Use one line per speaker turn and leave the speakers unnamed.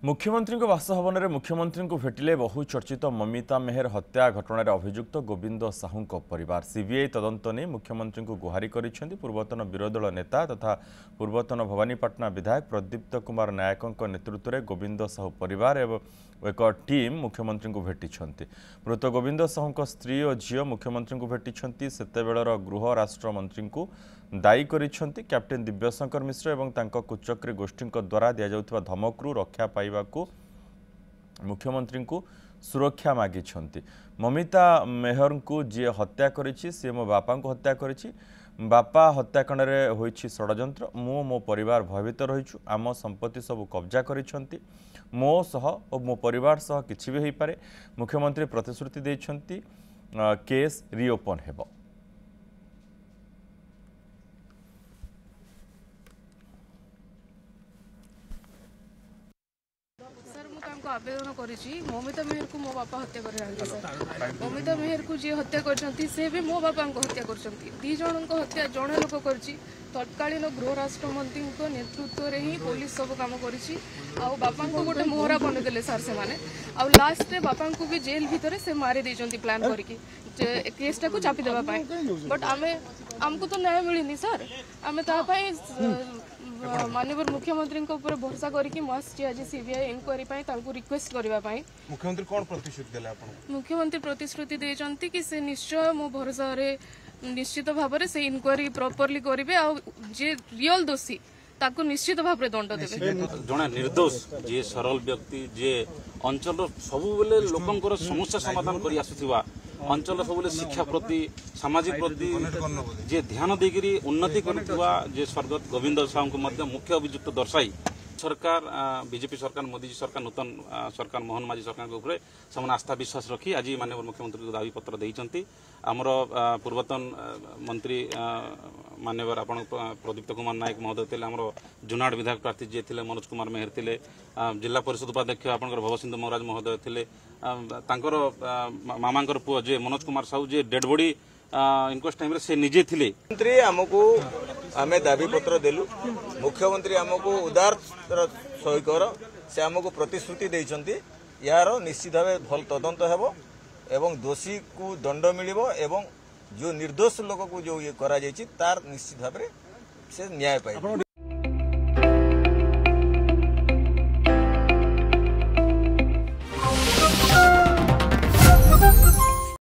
मुख्यमंत्री बासभवन में मुख्यमंत्री को भेटिले बहुचर्चित ममिता मेहर हत्या घटन अभियुक्त गोविंद साहू परिवार सीबीआई तदंत नहीं मुख्यमंत्री को गुहारी करिसेंति पूर्वतन विरोधी दल नेता तथा पूर्वतन भवानीपाटना विधायक प्रदीप्त कुमार नायकों नेतृत्व में गोविंद साहू परिवार एवं एक टीम मुख्यमंत्री को भेटी मृत गोविंद साहू स्त्री और झील मुख्यमंत्री को भेटी सेतेबेलर गृह राष्ट्र मंत्री को दायी करिसेंति कैप्टेन दिव्यशंकर मिश्र एवं तांको कुचक्री गोष्ठी द्वारा दि जाउथिबा धमकरू रक्षा पाइबा को मुख्यमंत्री को सुरक्षा मागी ममिता मेहर को जी हत्या करिछि से मो बापा को हत्या करिछि बापा हत्याकांड में होइछि षड्यंत्र मो परिवार भयभीत रहिछु आम संपत्ति सब कब्जा करिसेंति मो सह और मो परिवार सह किछि भी होई पारे मुख्यमंत्री प्रतिश्रुति दैछंती केस रिओपन हेबो।
आवेदन करी ममिता मेहर को मो बापा हत्या कर सर ममिता मेहर को जी हत्या कर से भी मो बापा को हत्या कर दी जन हत्या जड़े लोक कर तत्कालीन गृह राष्ट्र मंत्री नेतृत्व में ही पुलिस सब कम कर गोटे मोहरा बनईदे सार से माने आउ लास्ट रे बापा को भी जेल भितर से मारी देइचंती प्लान करके केसटा को चापी देबा पाई बट आमको तो न्याय मिलनी सर आम माननीय मुख्यमंत्री ऊपर भरोसा करके आज सीबीआई इंक्वारी रिक्वेस्ट करने
मुख्यमंत्री कौन प्रतिश्रुति देले आपन
मुख्यमंत्री प्रतिश्रुति देचंती कि से निश्चय मो भरोसा रे निश्चित भाव से इंक्वारी प्रॉपर्ली करेंगे आ जे रियल दोषी ताको निश्चित भाव में दंड देवे
जड़े निर्दोष जे सरल व्यक्ति जे अंचल सब बेले लोकंकर समस्या समाधान कर आसुथिबा अंचल सब शिक्षा प्रति सामाजिक प्रति जे ध्यान देकरी उन्नति करुवा जे स्वर्गत गोविंद साहू को मध्य मुख्य अभियुक्त दर्शाई सरकार बीजेपी सरकार मोदी जी सरकार नूतन सरकार मोहन माझी सरकार के ऊपर से आस्था विश्वास रखी आज माननीय मुख्यमंत्री को दावी पत्र देइचंती आमर पूर्वतन मंत्री माननीय आपण प्रदीप्त कुमार नायक महोदय थे आमर जुनाड़ विधायक प्रार्थी जी थे मनोज कुमार मेहर थे जिला परिषद उपाध्यक्ष आपंकर भवसिंधु महाराज महोदय थे मामांकर पुओ जे मनोज कुमार साहू जे डेड बॉडी इनक्वेस्ट टाइम से निजे थिले
मंत्री हमको आमे दाबी पत्र देलु मुख्यमंत्री हमको उदार सहकर से हमको प्रतिश्रुति देइचंती यार निश्चित भाव भल तदंत हेबो एवं दोषी को दंड मिलिबो एवं जो निर्दोष लोक को जो ये करा जायछि तार निश्चित भाव से न्याय पाइबो।